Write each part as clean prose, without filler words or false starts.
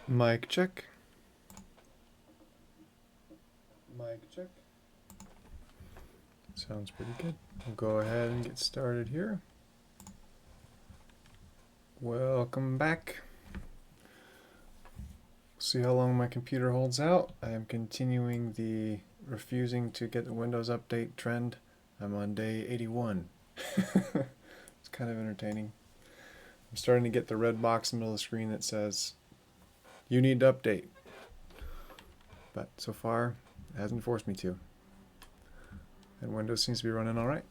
Mic check. Mic check. Sounds pretty good. We'll go ahead and get started here. Welcome back. See how long my computer holds out. I am continuing the refusing to get the Windows update trend. I'm on day 81. It's kind of entertaining. I'm starting to get the red box in the middle of the screen that says, "You need to update." But so far, it hasn't forced me to. And Windows seems to be running all right.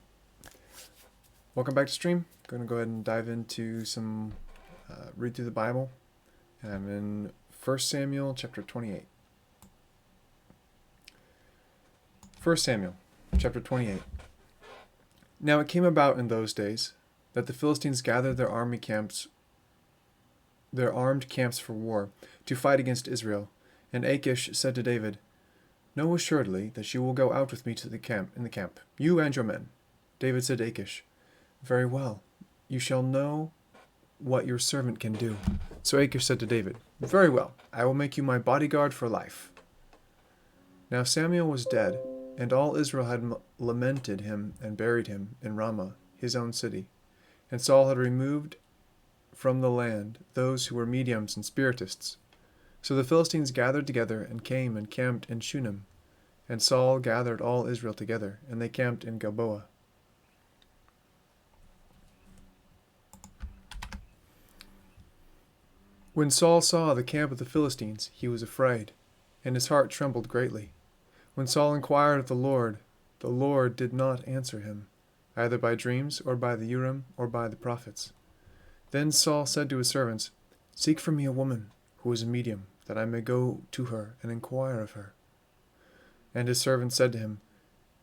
Welcome back to stream. Going to go ahead and dive into some read through the Bible. And I'm in 1 Samuel chapter 28. 1 Samuel chapter 28. Now it came about in those days that the Philistines gathered their armed camps for war, to fight against Israel. And Achish said to David, "Know assuredly that you will go out with me to the camp, you and your men." David said to Achish, "Very well, you shall know what your servant can do." So Achish said to David, "Very well, I will make you my bodyguard for life." Now Samuel was dead, and all Israel had lamented him and buried him in Ramah, his own city. And Saul had removed from the land those who were mediums and spiritists. So the Philistines gathered together and came and camped in Shunem. And Saul gathered all Israel together, and they camped in Gilboa. When Saul saw the camp of the Philistines, he was afraid, and his heart trembled greatly. When Saul inquired of the Lord did not answer him, either by dreams, or by the Urim, or by the prophets. Then Saul said to his servants, "Seek for me a woman who is a medium, that I may go to her and inquire of her." And his servants said to him,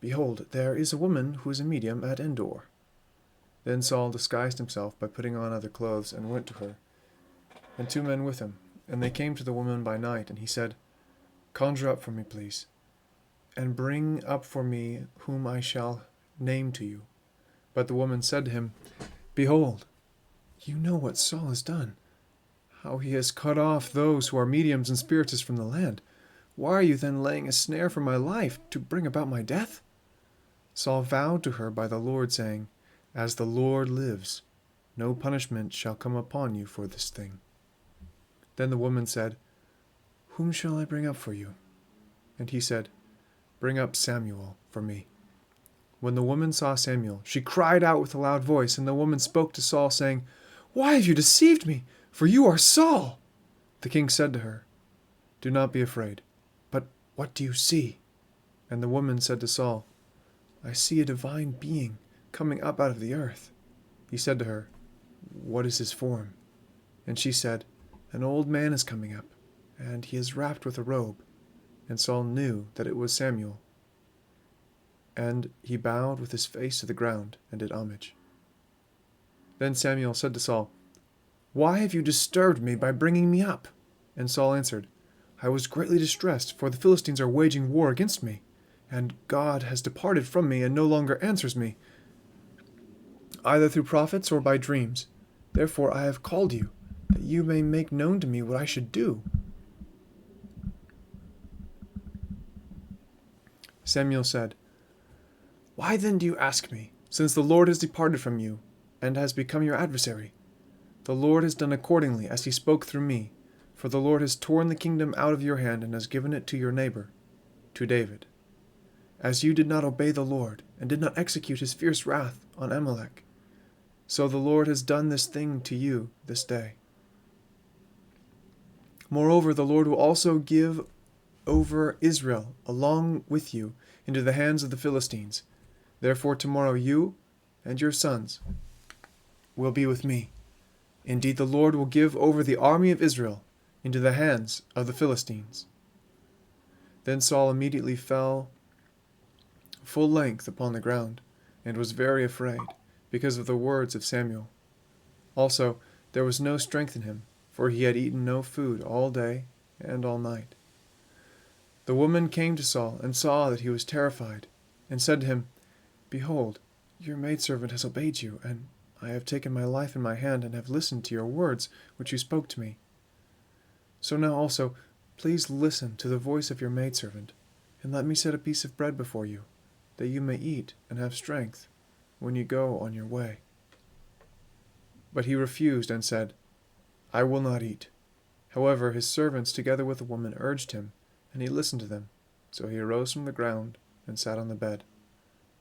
"Behold, there is a woman who is a medium at Endor." Then Saul disguised himself by putting on other clothes, and went to her, and 2 men with him. And they came to the woman by night, and he said, "Conjure up for me, please, and bring up for me whom I shall name to you." But the woman said to him, "Behold, you know what Saul has done, how he has cut off those who are mediums and spiritists from the land. Why are you then laying a snare for my life, to bring about my death?" Saul vowed to her by the Lord, saying, "As the Lord lives, no punishment shall come upon you for this thing." Then the woman said, "Whom shall I bring up for you?" And he said, "Bring up Samuel for me." When the woman saw Samuel, she cried out with a loud voice, and the woman spoke to Saul, saying, "Why have you deceived me? For you are Saul." The king said to her, "Do not be afraid, but what do you see?" And the woman said to Saul, "I see a divine being coming up out of the earth." He said to her, "What is his form?" And she said, "An old man is coming up, and he is wrapped with a robe." And Saul knew that it was Samuel. And he bowed with his face to the ground, and did homage. Then Samuel said to Saul, "Why have you disturbed me by bringing me up?" And Saul answered, "I was greatly distressed, for the Philistines are waging war against me, and God has departed from me, and no longer answers me, either through prophets or by dreams. Therefore I have called you, that you may make known to me what I should do." Samuel said, "Why then do you ask me, since the Lord has departed from you, and has become your adversary? The Lord has done accordingly as he spoke through me, for the Lord has torn the kingdom out of your hand, and has given it to your neighbor, to David. As you did not obey the Lord, and did not execute his fierce wrath on Amalek, so the Lord has done this thing to you this day. Moreover, the Lord will also give over Israel along with you into the hands of the Philistines. Therefore tomorrow you and your sons will be with me. Indeed, the Lord will give over the army of Israel into the hands of the Philistines." Then Saul immediately fell full length upon the ground, and was very afraid, because of the words of Samuel. Also, there was no strength in him, for he had eaten no food all day and all night. The woman came to Saul, and saw that he was terrified, and said to him, "Behold, your maidservant has obeyed you, and I have taken my life in my hand, and have listened to your words which you spoke to me." So now also, please listen to the voice of your maidservant, and let me set a piece of bread before you, that you may eat and have strength when you go on your way." But he refused and said, "I will not eat." However, his servants together with the woman urged him, and he listened to them. So he arose from the ground and sat on the bed.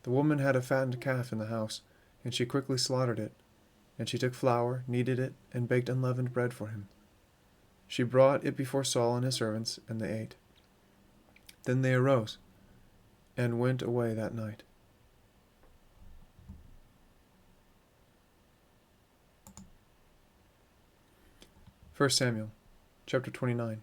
The woman had a fattened calf in the house, and she quickly slaughtered it. And she took flour, kneaded it, and baked unleavened bread for him. She brought it before Saul and his servants, and they ate. Then they arose and went away that night. First Samuel, chapter 29.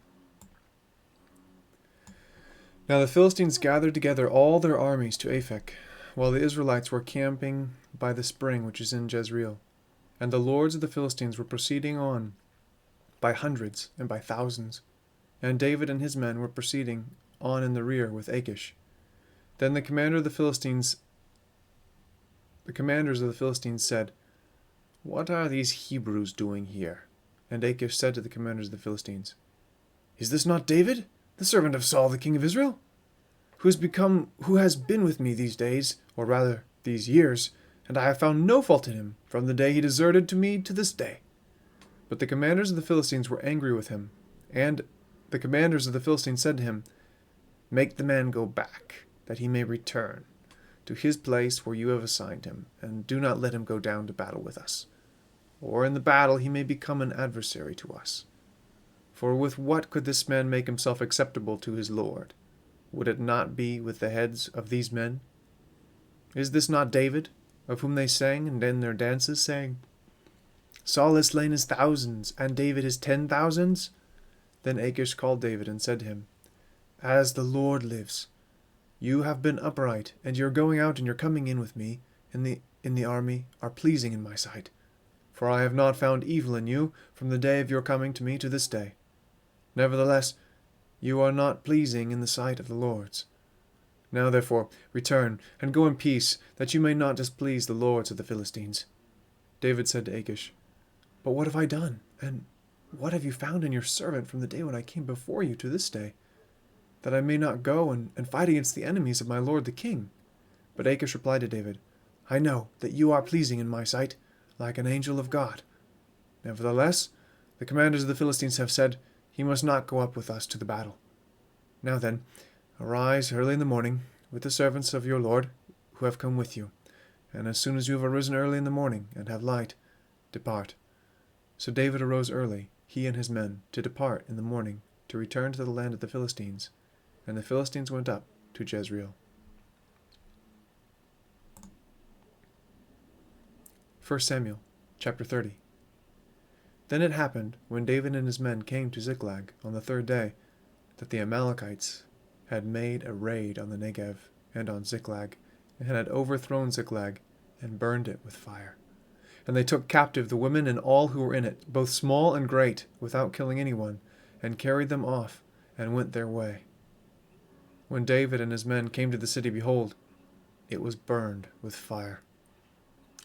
Now the Philistines gathered together all their armies to Aphek, while the Israelites were camping by the spring which is in Jezreel. And the lords of the Philistines were proceeding on by hundreds and by thousands, and David and his men were proceeding on in the rear with Achish. Then the commanders of the Philistines said, "What are these Hebrews doing here?" And Achish said to the commanders of the Philistines, "Is this not David, the servant of Saul the king of Israel, who has been with me these days, or rather these years, and I have found no fault in him from the day he deserted to me to this day?" But the commanders of the Philistines were angry with him, and the commanders of the Philistines said to him, "Make the man go back, that he may return to his place where you have assigned him, and do not let him go down to battle with us, or in the battle he may become an adversary to us. For with what could this man make himself acceptable to his Lord? Would it not be with the heads of these men? Is this not David, of whom they sang and in their dances, saying, 'Saul has slain his thousands, and David his 10,000s?' Then Achish called David and said to him, "As the Lord lives, you have been upright, and your going out and your coming in with me in the army are pleasing in my sight. For I have not found evil in you from the day of your coming to me to this day. Nevertheless, you are not pleasing in the sight of the lords. Now therefore return, and go in peace, that you may not displease the lords of the Philistines." David said to Achish, "But what have I done? And what have you found in your servant from the day when I came before you to this day, that I may not go and fight against the enemies of my lord the king?" But Achish replied to David, "I know that you are pleasing in my sight, like an angel of God. Nevertheless, the commanders of the Philistines have said, 'He must not go up with us to the battle.' Now then, arise early in the morning with the servants of your lord who have come with you, and as soon as you have arisen early in the morning and have light, depart." So David arose early, he and his men, to depart in the morning, to return to the land of the Philistines. And the Philistines went up to Jezreel. 1 Samuel, chapter 30. Then it happened, when David and his men came to Ziklag on the third day, that the Amalekites had made a raid on the Negev and on Ziklag, and had overthrown Ziklag, and burned it with fire. And they took captive the women and all who were in it, both small and great, without killing anyone, and carried them off, and went their way. When David and his men came to the city, behold, it was burned with fire,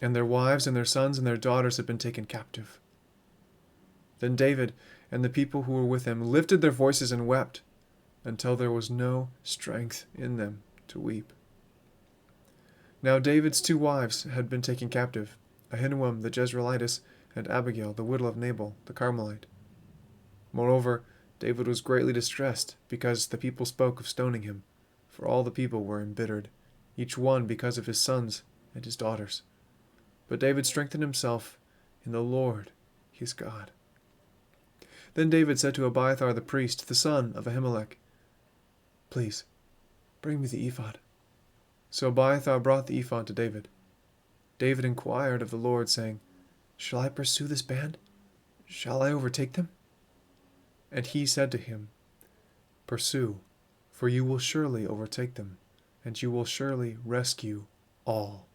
and their wives and their sons and their daughters had been taken captive. Then David and the people who were with him lifted their voices and wept, until there was no strength in them to weep. Now David's 2 wives had been taken captive, Ahinoam the Jezreelitess, and Abigail the widow of Nabal the Carmelite. Moreover, David was greatly distressed, because the people spoke of stoning him, for all the people were embittered, each one because of his sons and his daughters. But David strengthened himself in the Lord his God. Then David said to Abiathar the priest, the son of Ahimelech, "Please, bring me the ephod." So Abiathar brought the ephod to David. David inquired of the Lord, saying, "Shall I pursue this band? Shall I overtake them?" And he said to him, "Pursue, for you will surely overtake them, and you will surely rescue all."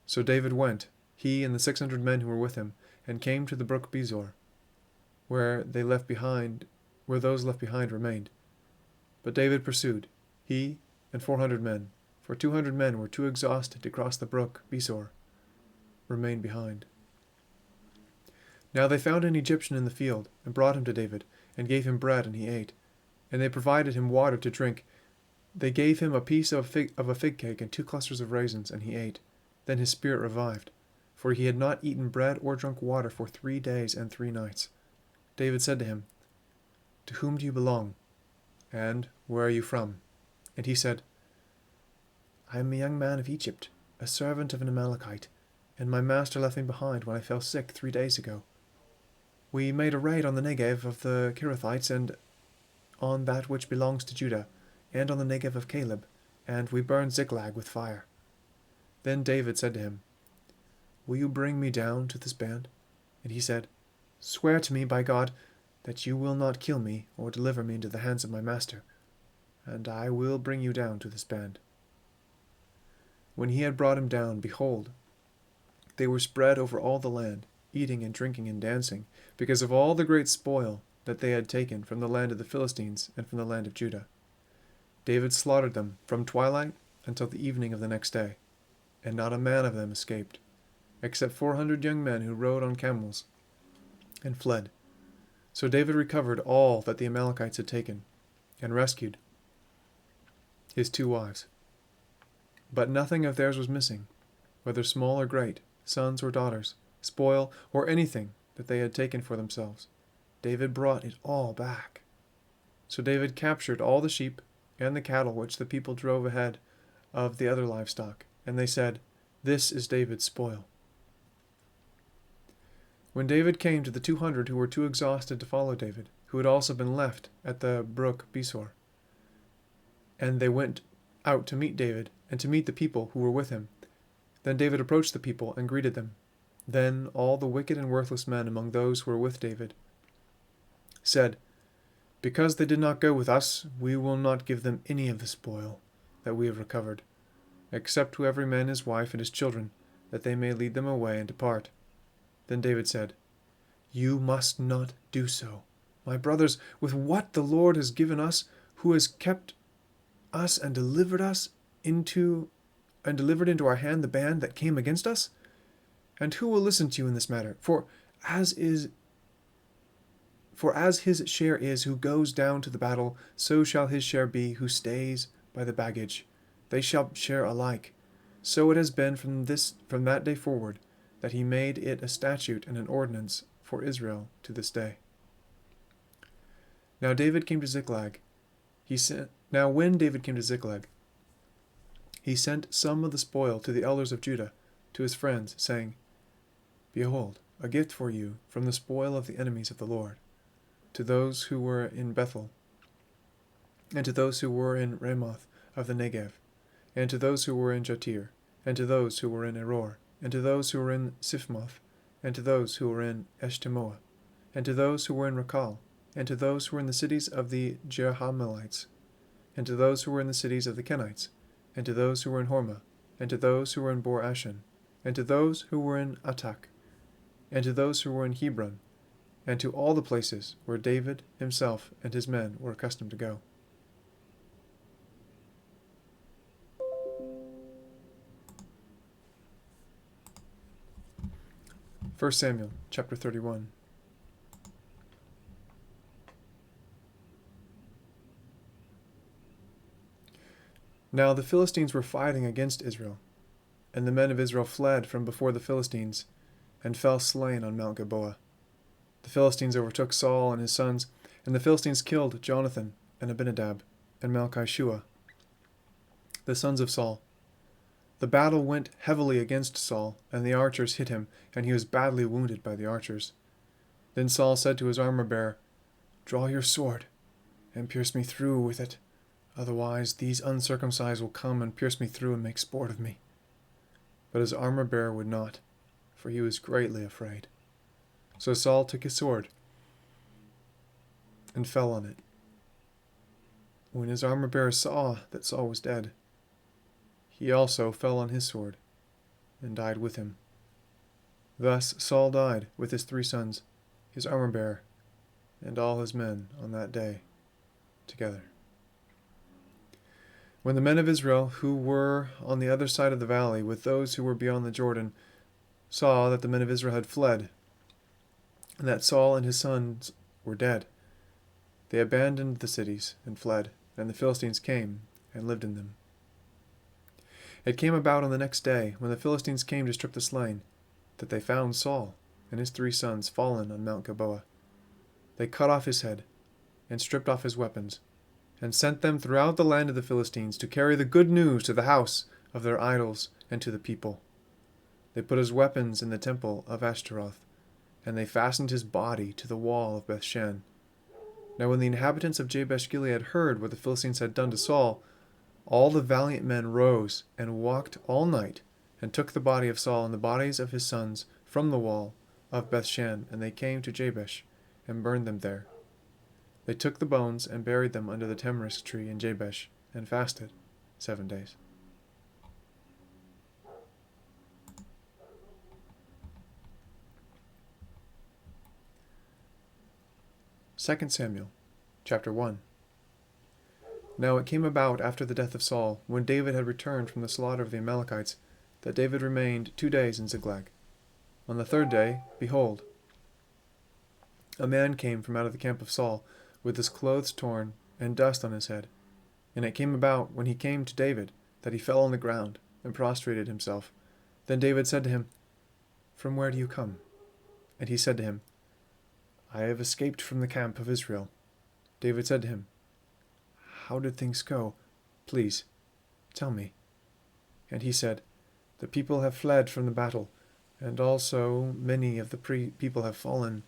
So David went, he and the 600 men who were with him, and came to the brook Besor, where those left behind remained. But David pursued, he and 400 men, for 200 men were too exhausted to cross the brook Besor, remained behind. Now they found an Egyptian in the field, and brought him to David, and gave him bread, and he ate. And they provided him water to drink. They gave him a piece of a fig cake and 2 clusters of raisins, and he ate. Then his spirit revived, for he had not eaten bread or drunk water for 3 days and 3 nights. David said to him, "To whom do you belong? And where are you from?" And he said, "I am a young man of Egypt, a servant of an Amalekite, and my master left me behind when I fell sick 3 days ago. We made a raid on the Negev of the Kirithites, and on that which belongs to Judah, and on the Negev of Caleb, and we burned Ziklag with fire." Then David said to him, "Will you bring me down to this band?" And he said, "Swear to me by God that you will not kill me or deliver me into the hands of my master, and I will bring you down to this band." When he had brought him down, behold, they were spread over all the land, eating and drinking and dancing, because of all the great spoil that they had taken from the land of the Philistines and from the land of Judah. David slaughtered them from twilight until the evening of the next day, and not a man of them escaped, except 400 young men who rode on camels and fled. So David recovered all that the Amalekites had taken, and rescued his 2 wives. But nothing of theirs was missing, whether small or great, sons or daughters, spoil or anything that they had taken for themselves. David brought it all back. So David captured all the sheep and the cattle which the people drove ahead of the other livestock, and they said, "This is David's spoil." When David came to the 200 who were too exhausted to follow David, who had also been left at the brook Besor, and they went out to meet David and to meet the people who were with him, then David approached the people and greeted them. Then all the wicked and worthless men among those who were with David said, "Because they did not go with us, we will not give them any of the spoil that we have recovered, except to every man his wife and his children, that they may lead them away and depart." Then David said, "You must not do so, my brothers, with what the Lord has given us, who has kept us and delivered into our hand the band that came against us. And who will listen to you in this matter? For as his share is who goes down to the battle, so shall his share be who stays by the baggage. They shall share alike. So it has been from that day forward, that he made it a statute and an ordinance for Israel to this day." Now when David came to Ziklag, he sent some of the spoil to the elders of Judah, to his friends, saying, "Behold, a gift for you from the spoil of the enemies of the Lord, to those who were in Bethel, and to those who were in Ramoth of the Negev, and to those who were in Jatir, and to those who were in Eror, and to those who were in Siphmoth, and to those who were in Eshtemoa, and to those who were in Rakal, and to those who were in the cities of the Jerahmeelites, and to those who were in the cities of the Kenites, and to those who were in Hormah, and to those who were in Bor Ashan, and to those who were in Atak, and to those who were in Hebron, and to all the places where David himself and his men were accustomed to go. First Samuel chapter 31. Now the Philistines were fighting against Israel, and the men of Israel fled from before the Philistines, and fell slain on Mount Gilboa. The Philistines overtook Saul and his sons, and the Philistines killed Jonathan and Abinadab and Malchishua, the sons of Saul. The battle went heavily against Saul, and the archers hit him, and he was badly wounded by the archers. Then Saul said to his armor-bearer, "Draw your sword, and pierce me through with it. Otherwise these uncircumcised will come and pierce me through and make sport of me." But his armor-bearer would not, for he was greatly afraid. So Saul took his sword and fell on it. When his armor-bearer saw that Saul was dead, he also fell on his sword and died with him. Thus Saul died with his 3 sons, his armor-bearer, and all his men on that day together. When the men of Israel, who were on the other side of the valley with those who were beyond the Jordan, saw that the men of Israel had fled, and that Saul and his sons were dead. They abandoned the cities and fled, and the Philistines came and lived in them. It came about on the next day, when the Philistines came to strip the slain, that they found Saul and his 3 sons fallen on Mount Gilboa. They cut off his head, and stripped off his weapons, and sent them throughout the land of the Philistines to carry the good news to the house of their idols and to the people. They put his weapons in the temple of Ashtaroth, and they fastened his body to the wall of Bethshan. Now when the inhabitants of Jabesh Gilead heard what the Philistines had done to Saul, all the valiant men rose and walked all night, and took the body of Saul and the bodies of his sons from the wall of Bethshan, and they came to Jabesh, and burned them there. They took the bones and buried them under the tamarisk tree in Jabesh, and fasted 7 days. Second Samuel, chapter 1. Now it came about after the death of Saul, when David had returned from the slaughter of the Amalekites, that David remained 2 days in Ziklag. On the 3rd day, behold, a man came from out of the camp of Saul, with his clothes torn and dust on his head. And it came about, when he came to David, that he fell on the ground and prostrated himself. Then David said to him, From where do you come? And he said to him, I have escaped from the camp of Israel. David said to him, How did things go? Please, tell me. And he said, The people have fled from the battle, and also many of the people have fallen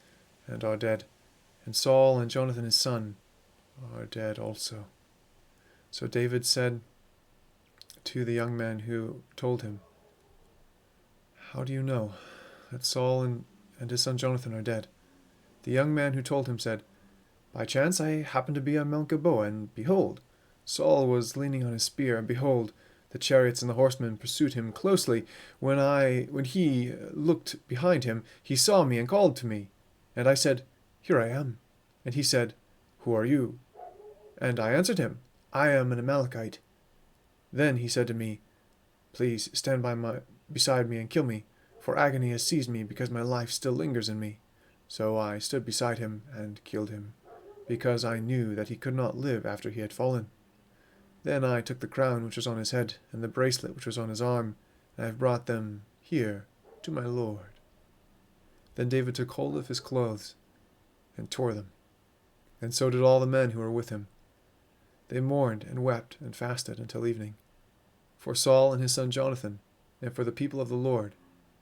and are dead, and Saul and Jonathan his son are dead also. So David said to the young man who told him, How do you know that Saul and his son Jonathan are dead? The young man who told him said, By chance I happened to be on Mount Gilboa, and behold, Saul was leaning on his spear, and behold, the chariots and the horsemen pursued him closely. When he looked behind him, he saw me and called to me. And I said, Here I am. And he said, Who are you? And I answered him, I am an Amalekite. Then he said to me, Please stand beside me and kill me, for agony has seized me because my life still lingers in me. So I stood beside him and killed him, because I knew that he could not live after he had fallen. Then I took the crown which was on his head, and the bracelet which was on his arm, and I have brought them here to my lord. Then David took hold of his clothes and tore them, and so did all the men who were with him. They mourned and wept and fasted until evening, for Saul and his son Jonathan, and for the people of the Lord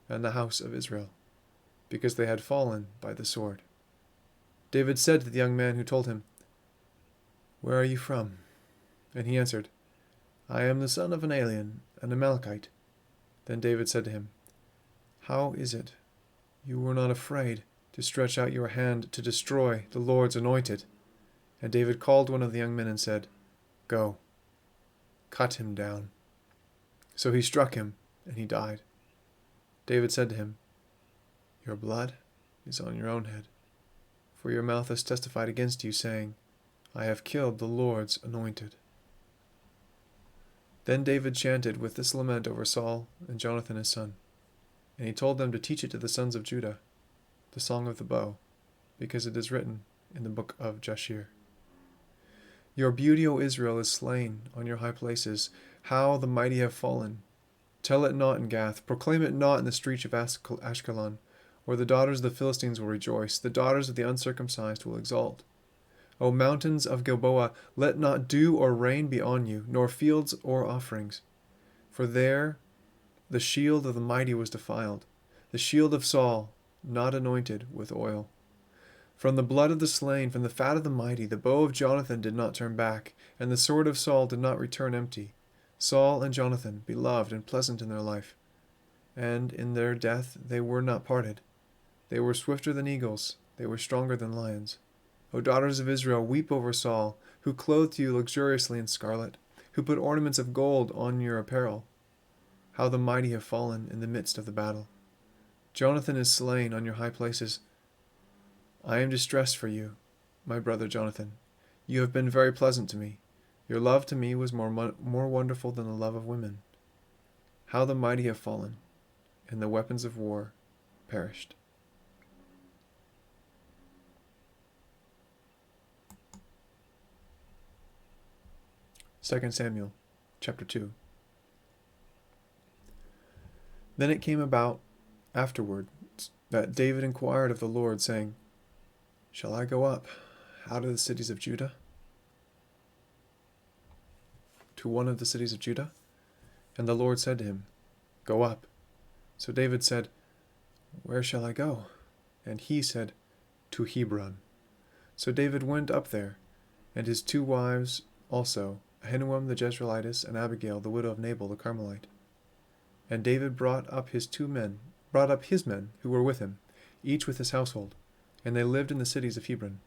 and the house of Israel, because they had fallen by the sword. David said to the young man who told him, Where are you from? And he answered, I am the son of an alien, an Amalekite. Then David said to him, How is it you were not afraid to stretch out your hand to destroy the Lord's anointed? And David called one of the young men and said, Go, cut him down. So he struck him, and he died. David said to him, Your blood is on your own head, for your mouth has testified against you, saying, I have killed the Lord's anointed. Then David chanted with this lament over Saul and Jonathan his son, and he told them to teach it to the sons of Judah, the song of the bow, because it is written in the book of Jashir. Your beauty, O Israel, is slain on your high places. How the mighty have fallen. Tell it not in Gath, proclaim it not in the streets of Ashkelon, or the daughters of the Philistines will rejoice, the daughters of the uncircumcised will exult. O mountains of Gilboa, let not dew or rain be on you, nor fields or offerings. For there the shield of the mighty was defiled, the shield of Saul, not anointed with oil. From the blood of the slain, from the fat of the mighty, the bow of Jonathan did not turn back, and the sword of Saul did not return empty. Saul and Jonathan, beloved and pleasant in their life, and in their death they were not parted. They were swifter than eagles, they were stronger than lions. O daughters of Israel, weep over Saul, who clothed you luxuriously in scarlet, who put ornaments of gold on your apparel. How the mighty have fallen in the midst of the battle. Jonathan is slain on your high places. I am distressed for you, my brother Jonathan. You have been very pleasant to me. Your love to me was more wonderful than the love of women. How the mighty have fallen, and the weapons of war perished. 2 Samuel chapter 2. Then it came about afterward that David inquired of the Lord, saying, Shall I go up out of the cities of Judah to one of the cities of Judah? And the Lord said to him, Go up. So David said, Where shall I go? And he said, To Hebron. So David went up there, and his 2 wives also, Ahinoam the Jezreelitess, and Abigail the widow of Nabal the Carmelite. And David brought up his men who were with him, each with his household, and they lived in the cities of Hebron.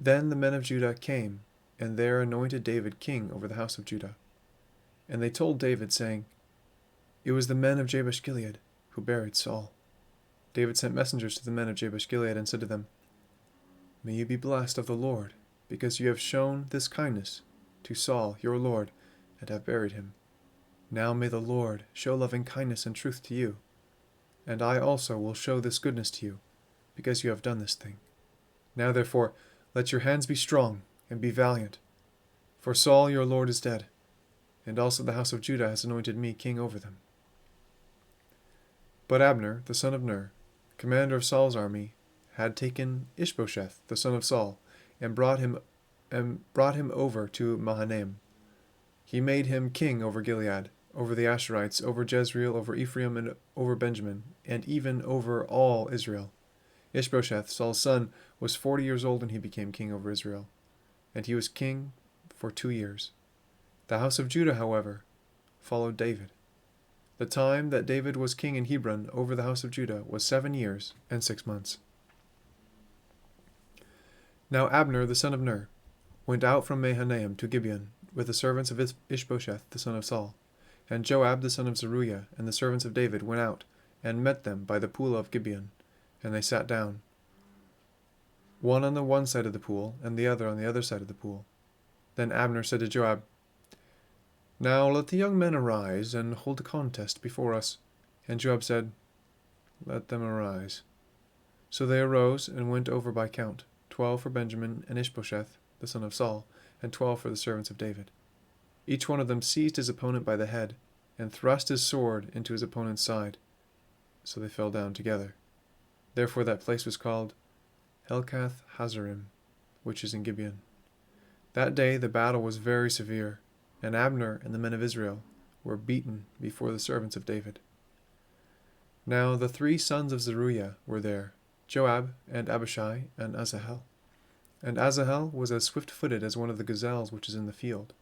Then the men of Judah came, and there anointed David king over the house of Judah. And they told David, saying, It was the men of Jabesh-Gilead who buried Saul. David sent messengers to the men of Jabesh-Gilead and said to them, May you be blessed of the Lord, because you have shown this kindness to Saul your lord, and have buried him. Now may the Lord show loving kindness and truth to you, and I also will show this goodness to you, because you have done this thing. Now therefore let your hands be strong, and be valiant, for Saul your lord is dead, and also the house of Judah has anointed me king over them. But Abner, the son of Ner, commander of Saul's army, had taken Ishbosheth, the son of Saul, and brought him over to Mahanaim. He made him king over Gilead, over the Asherites, over Jezreel, over Ephraim, and over Benjamin, and even over all Israel. Ishbosheth, Saul's son, was 40 years old when he became king over Israel, and he was king for 2 years. The house of Judah, however, followed David. The time that David was king in Hebron over the house of Judah was 7 years and 6 months. Now Abner, the son of Ner, went out from Mahanaim to Gibeon with the servants of Ishbosheth, the son of Saul. And Joab, the son of Zeruiah, and the servants of David went out and met them by the pool of Gibeon, and they sat down, one on the one side of the pool, and the other on the other side of the pool. Then Abner said to Joab, Now let the young men arise, and hold a contest before us. And Joab said, Let them arise. So they arose, and went over by count, 12 for Benjamin and Ishbosheth, the son of Saul, and 12 for the servants of David. Each one of them seized his opponent by the head, and thrust his sword into his opponent's side. So they fell down together. Therefore that place was called Helkath Hazarim, which is in Gibeon. That day the battle was very severe, and Abner and the men of Israel were beaten before the servants of David. Now the 3 sons of Zeruiah were there, Joab, and Abishai, and Asahel. And Asahel was as swift-footed as one of the gazelles which is in the field.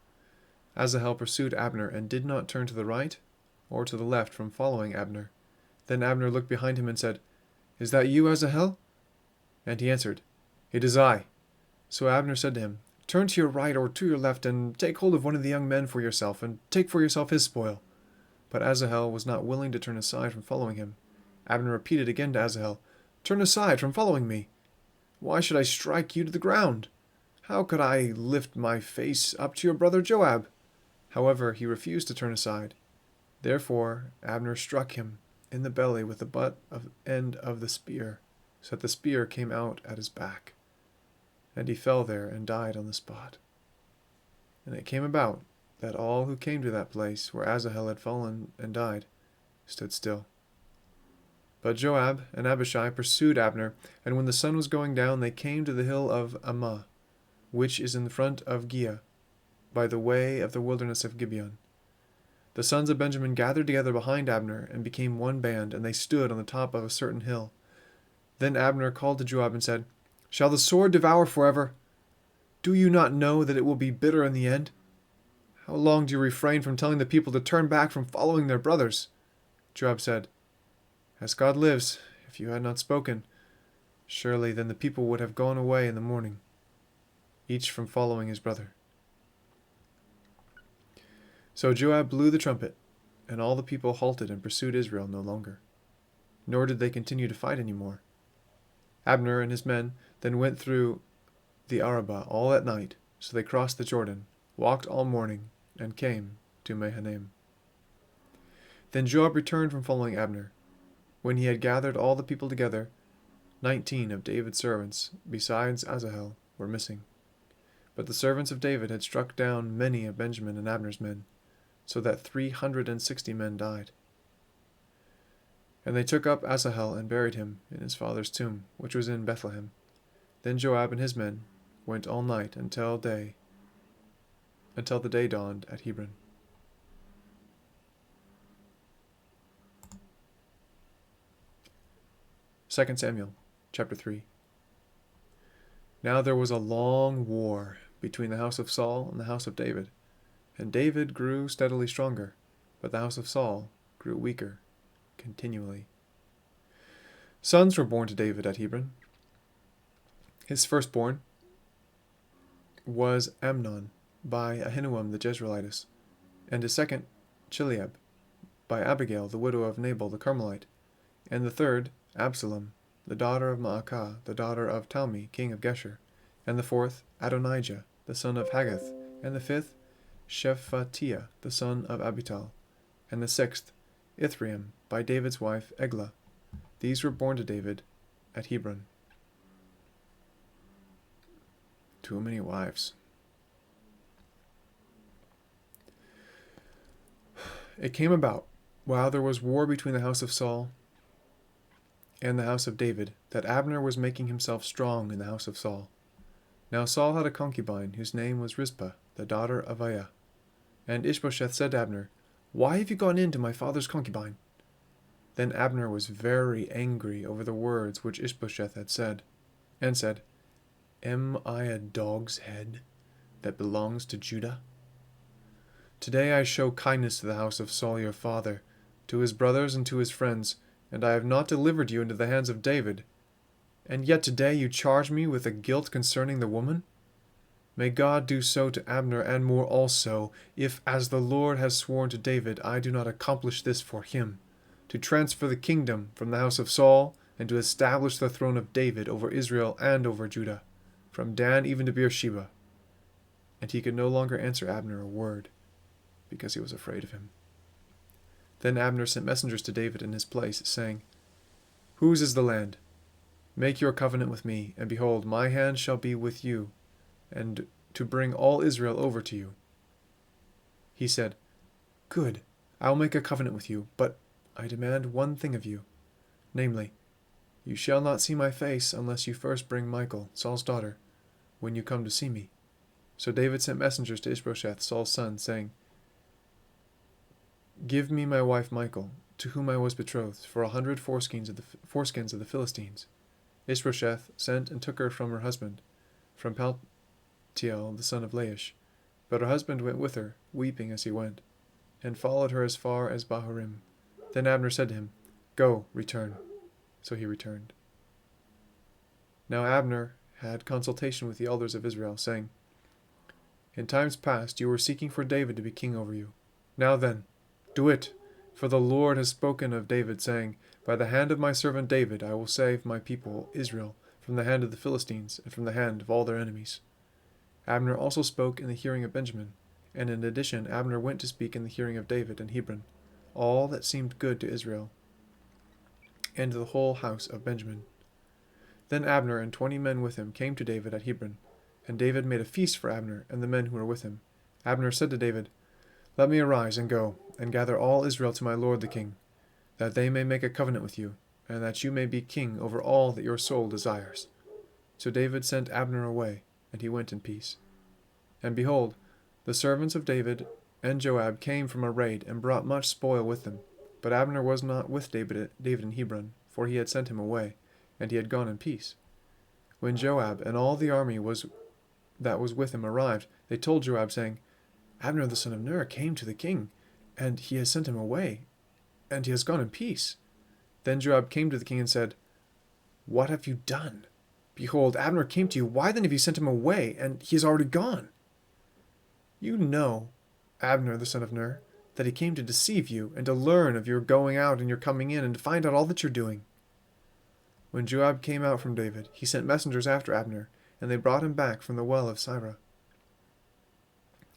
Asahel pursued Abner, and did not turn to the right or to the left from following Abner. Then Abner looked behind him and said, Is that you, Asahel? And he answered, It is I. So Abner said to him, Turn to your right or to your left, and take hold of one of the young men for yourself, and take for yourself his spoil. But Asahel was not willing to turn aside from following him. Abner repeated again to Asahel, Turn aside from following me. Why should I strike you to the ground? How could I lift my face up to your brother Joab? However, he refused to turn aside. Therefore Abner struck him in the belly with the butt end of the spear, so that the spear came out at his back. And he fell there and died on the spot. And it came about that all who came to that place where Asahel had fallen and died stood still. But Joab and Abishai pursued Abner, and when the sun was going down, they came to the hill of Ammah, which is in the front of Giah, by the way of the wilderness of Gibeon. The sons of Benjamin gathered together behind Abner, and became one band, and they stood on the top of a certain hill. Then Abner called to Joab and said, Shall the sword devour forever? Do you not know that it will be bitter in the end? How long do you refrain from telling the people to turn back from following their brothers? Joab said, As God lives, if you had not spoken, surely then the people would have gone away in the morning, each from following his brother. So Joab blew the trumpet, and all the people halted and pursued Israel no longer, nor did they continue to fight any more. Abner and his men then went through the Arabah all at night, so they crossed the Jordan, walked all morning, and came to Mahanaim. Then Joab returned from following Abner. When he had gathered all the people together, 19 of David's servants, besides Asahel, were missing. But the servants of David had struck down many of Benjamin and Abner's men, so that 360 men died. And they took up Asahel and buried him in his father's tomb, which was in Bethlehem. Then Joab and his men went all night until the day dawned at Hebron. Second Samuel, chapter 3. Now there was a long war between the house of Saul and the house of David, and David grew steadily stronger, but the house of Saul grew weaker continually. Sons were born to David at Hebron. His firstborn was Amnon by Ahinoam the Jezreelitess, and his second Chileab by Abigail the widow of Nabal the Carmelite, and the third Absalom, the daughter of Maacah, the daughter of Talmi, king of Geshur, and the fourth Adonijah, the son of Haggith, and the fifth Shephatiah, the son of Abital, and the sixth Ithream by David's wife Eglah. These were born to David at Hebron. Too many wives. It came about, while there was war between the house of Saul and the house of David, that Abner was making himself strong in the house of Saul. Now Saul had a concubine, whose name was Rizpah, the daughter of Aiah. And Ishbosheth said to Abner, "Why have you gone in to my father's concubine?" Then Abner was very angry over the words which Ishbosheth had said, and said, "Am I a dog's head that belongs to Judah? Today I show kindness to the house of Saul your father, to his brothers and to his friends, and I have not delivered you into the hands of David. And yet today you charge me with a guilt concerning the woman? May God do so to Abner and more also, if, as the Lord has sworn to David, I do not accomplish this for him, to transfer the kingdom from the house of Saul, and to establish the throne of David over Israel and over Judah, from Dan even to Beersheba." And he could no longer answer Abner a word, because he was afraid of him. Then Abner sent messengers to David in his place, saying, "Whose is the land? Make your covenant with me, and behold, my hand shall be with you, and to bring all Israel over to you." He said, "Good, I will make a covenant with you, but I demand one thing of you, namely, you shall not see my face unless you first bring Michal, Saul's daughter, when you come to see me." So David sent messengers to Ishbosheth, Saul's son, saying, "Give me my wife Michal, to whom I was betrothed, for 100 foreskins of the Philistines." Ishbosheth sent and took her from her husband, from Paltiel the son of Laish. But her husband went with her, weeping as he went, and followed her as far as Bahurim. Then Abner said to him, "Go, return." So he returned. Now Abner had consultation with the elders of Israel, saying, "In times past you were seeking for David to be king over you. Now then, do it, for the Lord has spoken of David, saying, By the hand of my servant David I will save my people Israel from the hand of the Philistines and from the hand of all their enemies." Abner also spoke in the hearing of Benjamin, and in addition Abner went to speak in the hearing of David in Hebron, all that seemed good to Israel, and to the whole house of Benjamin. Then Abner and 20 men with him came to David at Hebron, and David made a feast for Abner and the men who were with him. Abner said to David, "Let me arise and go, and gather all Israel to my lord the king, that they may make a covenant with you, and that you may be king over all that your soul desires." So David sent Abner away, and he went in peace. And behold, the servants of David and Joab came from a raid, and brought much spoil with them. But Abner was not with David in Hebron, for he had sent him away, and he had gone in peace. When Joab and all the army that was with him arrived, they told Joab, saying, "Abner the son of Ner came to the king, and he has sent him away, and he has gone in peace." Then Joab came to the king and said, "What have you done? Behold, Abner came to you. Why then have you sent him away, and he is already gone? You know, Abner the son of Ner, that he came to deceive you, and to learn of your going out and your coming in, and to find out all that you're doing." When Joab came out from David, he sent messengers after Abner, and they brought him back from the well of Sirah.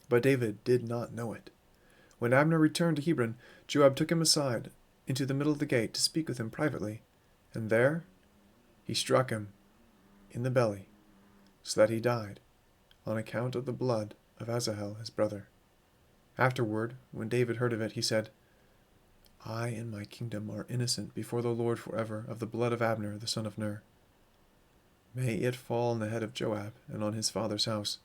But David did not know it. When Abner returned to Hebron, Joab took him aside into the middle of the gate to speak with him privately, and there he struck him in the belly, so that he died on account of the blood of Asahel his brother. Afterward, when David heard of it, he said, I and my kingdom are innocent before the Lord forever of the blood of Abner the son of Ner. May it fall on the head of Joab and on his father's house,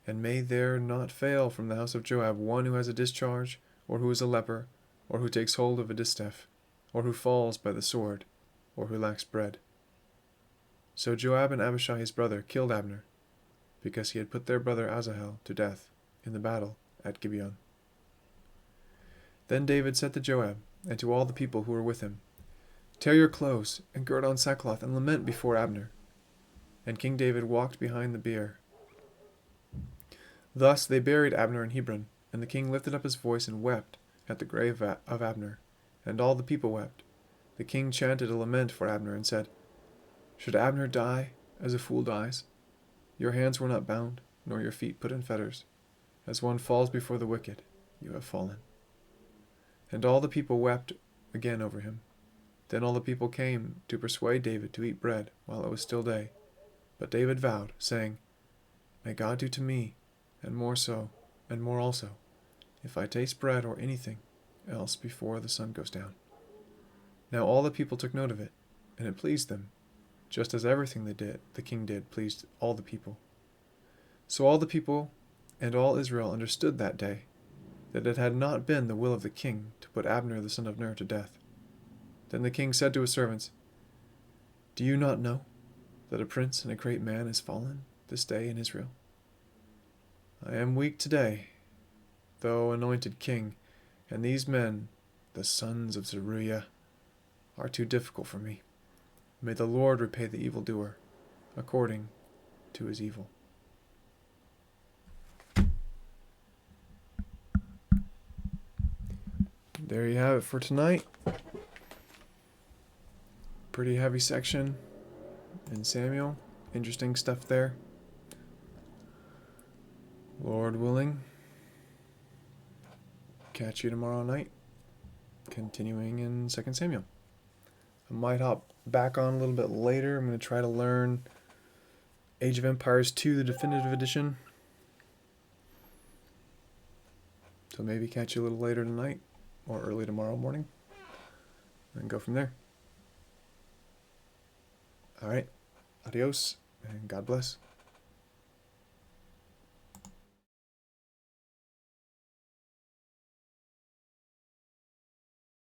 and may there not fail from the house of Joab one who has a discharge, or who is a leper, or who takes hold of a distaff, or who falls by the sword, or who lacks bread. So Joab and Abishai his brother killed Abner, because he had put their brother Asahel to death in the battle at Gibeon. Then David said to Joab and to all the people who were with him, Tear your clothes, and gird on sackcloth, and lament before Abner. And King David walked behind the bier. Thus they buried Abner in Hebron, and the king lifted up his voice and wept at the grave of Abner, and all the people wept. The king chanted a lament for Abner and said, Should Abner die as a fool dies? Your hands were not bound, nor your feet put in fetters. As one falls before the wicked, you have fallen. And all the people wept again over him. Then all the people came to persuade David to eat bread while it was still day. But David vowed, saying, May God do to me, and more so, and more also, if I taste bread or anything else before the sun goes down. Now all the people took note of it, and it pleased them, just as everything the king did pleased all the people. So all the people and all Israel understood that day that it had not been the will of the king to put Abner the son of Ner to death. Then the king said to his servants, Do you not know that a prince and a great man is fallen this day in Israel? I am weak today, though anointed king, and these men, the sons of Zeruiah, are too difficult for me. May the Lord repay the evildoer according to his evil. There you have it for tonight. Pretty heavy section in Samuel. Interesting stuff there. Lord willing, catch you tomorrow night, continuing in 2 Samuel. I might hop back on a little bit later. I'm going to try to learn Age of Empires 2, the definitive edition. So maybe catch you a little later tonight or early tomorrow morning and go from there. All right. Adios and God bless.